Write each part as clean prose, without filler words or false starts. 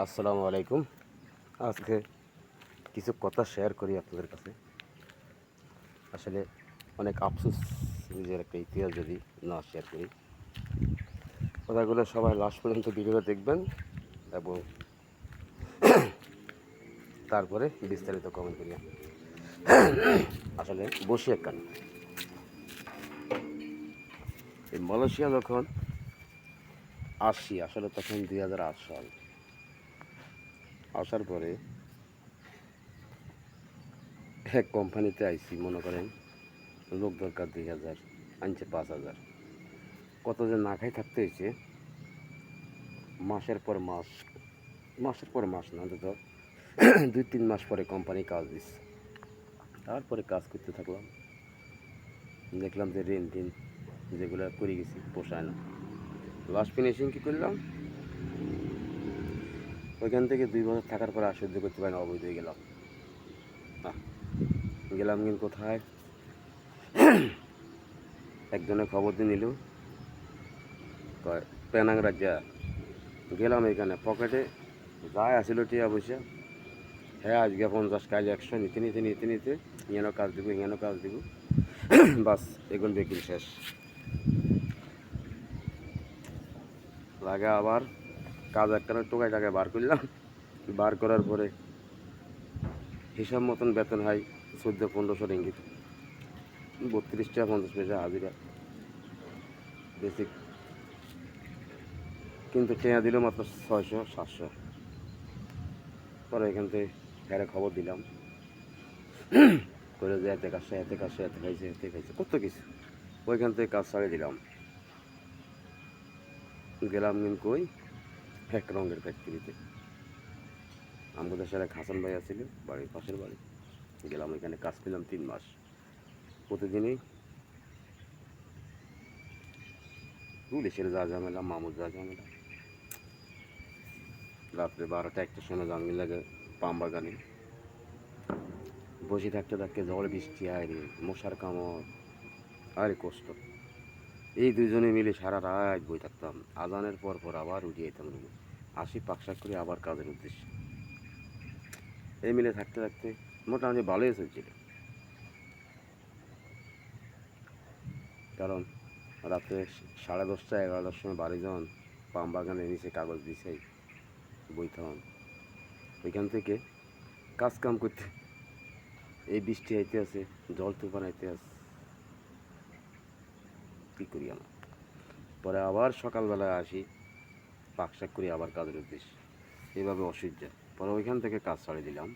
আসসালামু আলাইকুম। আজকে কিছু কথা শেয়ার করি আপনাদের কাছে। আসলে অনেক আফসোস, নিজের একটা ইতিহাস যদি না শেয়ার করি। কথাগুলো সবাই লাস্ট পর্যন্ত ভিডিওটা দেখবেন এবং তারপরে বিস্তারিত কমেন্ট করি। আসলে বসি একখান এই মালয়েশিয়া যখন আসি, আসলে তখন 2008 সাল। আসার পরে এক কোম্পানিতে আইসি, মনে করেন লোক দরকার 2000, আনছে 5000। কত যে না খাই থাকতে হয়েছে, মাসের পর মাস, মাসের পর মাস না, অন্তত 2-3 মাস পরে কোম্পানি কাজ দিচ্ছে। তারপরে কাজ করতে থাকলাম, দেখলাম যে ঋণ টিন যেগুলো করে গেছি পোষায় না। লাস্ট ফিনিশিং কী করলাম, ওইখান থেকে 2 বছর থাকার পরে আর সহ্য করতে পারি না, অবৈধ হয়ে গেলাম। গেলাম কিন্তু কোথায়, একজনের খবর দিয়ে নিল, পেনাং রাজ্যা। গেলাম এখানে, পকেটে যাই আসিল টিয়া বসে, হ্যাঁ আজকে 50, কাজ 100, নিতে নিতে নিতে নিতে ইয়ানো কাজ দিব, ইয়ানো কাজ দিব, বাস এগুন বেকিল শেষ। লাগে আবার কাজ একটা টোকাই টাকায় বার করলাম। বার করার পরে হিসাব মতন বেতন হয় 1400-1500 রিঙ্গিত, 32 টাকা 50 পয়সা হাজিরা বেসিক। কিন্তু টেয়া দিল মাত্র 600-700। পরে এখান থেকে ফেরে খবর দিলাম করে যে এতে কাজটা, এতে কাজটা, এতে খাইছে, এতে খাইছে, কত কিছু। ওইখান থেকে কাজ ছাড়িয়ে দিলাম। গেলাম কিন্তু কই, এক রঙের ফ্যাক্টরিতে। আমাদের সাথে হাসান ভাই আসছিল, বাড়ির পাশের বাড়ি। গেলাম এখানে, কাজ পেলাম 3 মাস। প্রতিদিনই পুলিশের যা ঝামেলা, মামুর যা ঝামেলা। রাত্রে 12টা-1টার সময় জামিন লাগে পাম বাগানে। বসে থাকতে থাকতে ঝড় বৃষ্টি, আরে মশার কামড়, আরে কষ্ট। এই দুজনে মিলে সারা রাত বই থাকতাম। আজানের পর পর আবার উঠে যেতাম রুমে, আসি পাকশাক করে আবার কাজের উদ্দেশ্যে। এই মিলে থাকতে থাকতে মোটামুটি ভালোই চলছিল। কারণ রাতে 10:30-11টার সময় বাড়ি যান, পাম বাগানের নিচে কাগজ বিছাই বইতাম। ওইখান থেকে কাজ কাম করতে, এই বৃষ্টি আইতে আছে, জল তুফান আইতে আছে, কী করি আমার। পরে আবার সকালবেলায় আসি, পাকশাক করি আবার কাজের উদ্দেশ্যে, এইভাবে অসহ্য। পরে ওইখান থেকে কাজ ছাড়িয়ে দিলাম,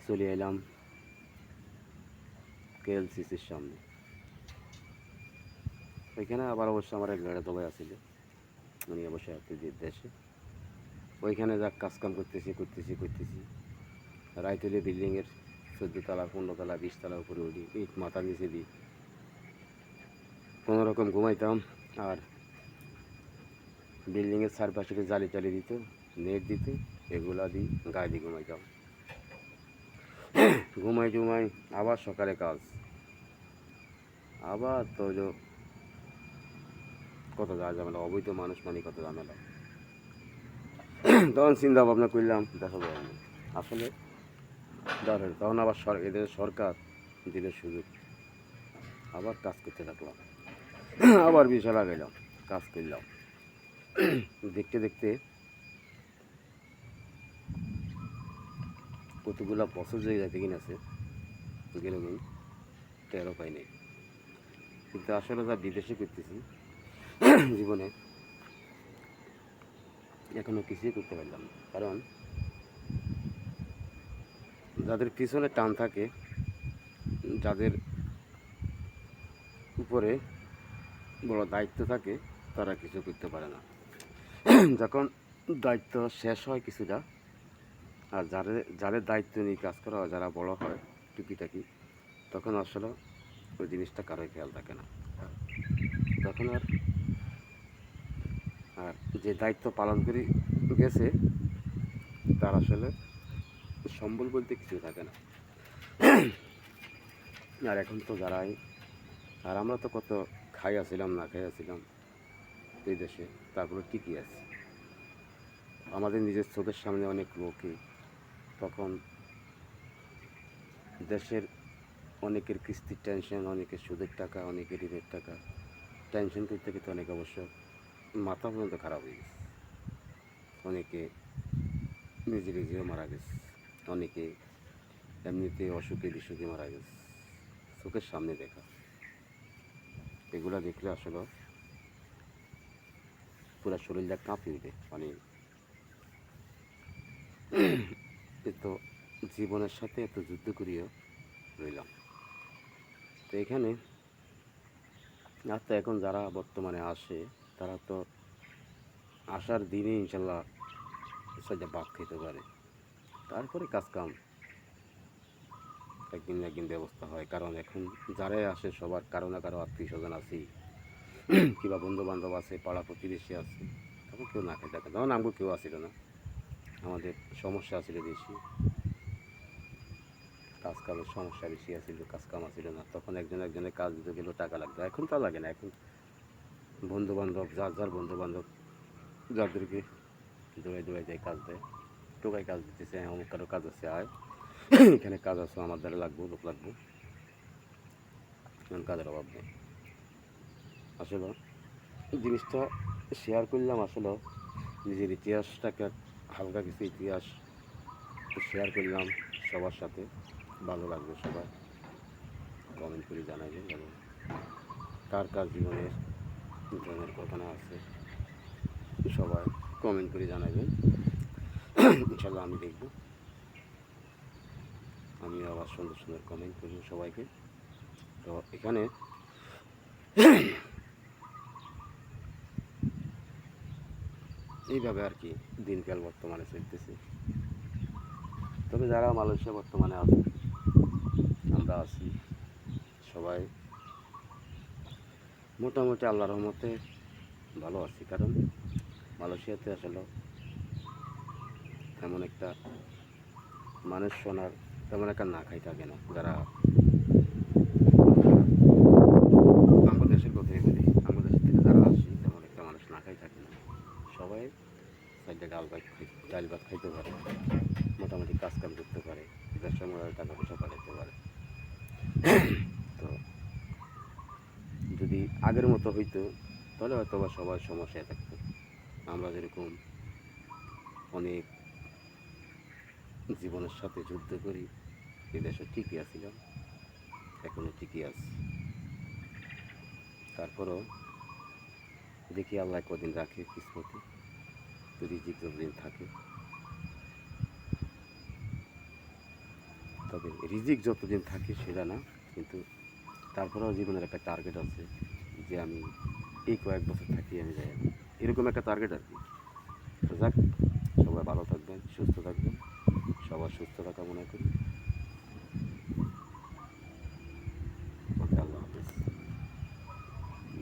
চলে এলাম কেএলসিসির সামনে। ওইখানে আবার অবশ্য আমার এক গাড়ি তলায় আসছিল, উনি অবশ্য একটু দেশে। ওইখানে যা কাজকাম করতেছি করতেছি করতেছি, রাইত হলে বিল্ডিংয়ের 14তলা, 15তলা, 20তলা উপরে উঠি, ইট মাথার নিচে দিই, কোনো রকম ঘুমাইতাম। আর বিল্ডিংয়ের চারপাশে জালি টালি দিত, নেট দিত, এগুলা দিই গায়ে দিয়ে ঘুমাইতাম। ঘুমাই টুমাই আবার সকালে কাজ, আবার তো কত যা ঝামেলা, অবৈধ মানুষ মানে কত ঝামেলা। তখন চিন্তা ভাবনা করলাম, দেখা যায় না আসলে দরকার। তখন আবার এদের সরকার দিল সুযোগ, আবার কাজ করতে থাকলাম। আবার বিষয় লাগাইলাম, কাজ করলাম। দেখতে দেখতে কতগুলা বছর যে যাইতে কিনেছে, গেল কিন্তু টেরও পাই নাই। কিন্তু আসলে যা বিদেশে করতেছি জীবনে এখনও কিছুই করতে পারলাম না। কারণ যাদের পিছনে টান থাকে, যাদের উপরে বড় দায়িত্ব থাকে, তারা কিছু করতে পারে না। যখন দায়িত্ব শেষ হয় কিছুটা, আর যাদের দায়িত্ব নিয়ে কাজ করা হয়, যারা বড় হয় টুকিটাকি, তখন আসলে ওই জিনিসটা কারোই খেয়াল থাকে না। তখন আর যে দায়িত্ব পালন করে গেছে, তার আসলে সম্বল বলতে কিছু থাকে না। আর এখন তো যারাই, আর আমরা তো কত খাইয়াছিলাম, না খাইয়াছিলাম এই দেশে, তারপরে টিকি আছে। আমাদের নিজের চোখের সামনে অনেক লোকই তখন দেশের অনেকের কিস্তির টেনশন, অনেকের সুদের টাকা, অনেকের ঋণের টাকা টেনশন করতে করতে অনেক অবশ্য মাথা পর্যন্ত খারাপ হয়ে গেছে। অনেকে নিজে নিজেও মারা গেছে, অনেকে এমনিতে অসুখে বিসুখে মারা গেছে, চোখের সামনে দেখা। এগুলো দেখলে আসলে পুরো শরীরটা কাঁপিয়ে ওঠে। মানে এত জীবনের সাথে এত যুদ্ধ করিও রইলাম। তো এখানে আর তো এখন যারা বর্তমানে আসে তারা তো আসার দিনে ইনশাল্লাহ সেটা ভাত খেতে পারে, তারপরে কাজকাম একদিন না একদিন ব্যবস্থা হয়। কারণ এখন যারাই আসে সবার কারো না কারো আত্মীয় স্বজন আছেই, কিংবা বন্ধু বান্ধব আছে, পাড়া প্রতিবেশী আছে, তখন কেউ না খেয়ে থাকে। তখন আমগো কেউ আসিল না, আমাদের সমস্যা আছিল বেশি, কাজ কামের সমস্যা বেশি আছিল, কাজ কাম আসিল না। তখন একজনের কাজ দিতে গেলেও টাকা লাগতো, এখন তা লাগে না। এখন বন্ধু বান্ধব যার বন্ধু বান্ধব যাদেরকে দৌড়াই দৌড়াই যায় কাজ দেয়, টোকাই কাজ দিতেছে, অমুক কারো কাজ আছে, আয় এখানে কাজ আছে, আমার দ্বারা লাগবো, লোক লাগবো, এখন কাজের অভাব নেই। আসলে জিনিসটা শেয়ার করলাম, আসলে নিজের ইতিহাসটাকে হালকা কিছু ইতিহাস শেয়ার করলাম সবার সাথে। ভালো লাগবে, সবাই কমেন্ট করে জানাবেন, এবং কার কার জীবনের ধরনের ঘটনা আছে সবাই কমেন্ট করে জানাবেন। ইনশাল্লাহ আমি দেখব, আমি আবার সুন্দর সুন্দর কমেন্ট করব সবাইকে। তো এখানে এইভাবে আর কি দিনকাল বর্তমানে চলতেছে। তবে যারা মালয়েশিয়া বর্তমানে আছে, আমরা আছি সবাই মোটামুটি আল্লাহর রহমতে ভালো আছি। কারণ মালয়েশিয়াতে আসলে তেমন একটা মানুষ শোনার তেমন একটা না খাই থাকে না। যারা আমাদের দেশের কথাই বলি, আমাদের দেশের থেকে যারা আসি তেমন একটা মানুষ না খাই থাকে না। সবাই সাইডে ডাল ভাত খাইতে পারে, মোটামুটি কাজ কাম করতে পারে, ব্যবসা মোড়ায় টাকা পয়সা পাঠাতে পারে। তো যদি আগের মতো হইতো তাহলে হয়তো বা সবার সমস্যায় থাকতো। আমরা যেরকম অনেক জীবনের সাথে যুদ্ধ করি, এদেশে ঠিকই আছিলাম, এখনও ঠিকই আছে। তারপরও দেখি আল্লাহ কদিন রাখে কিসমতে, রিজিক যতদিন থাকে। তবে রিজিক যতদিন থাকে সেটা না, কিন্তু তারপরেও জীবনের একটা টার্গেট আছে যে আমি এই কয়েক বছর থাকি আমি যাই, এরকম একটা টার্গেট আর কি। তো যাক, সবাই ভালো থাকবেন, সুস্থ থাকবেন, সবার সুস্থতা কামনা করি।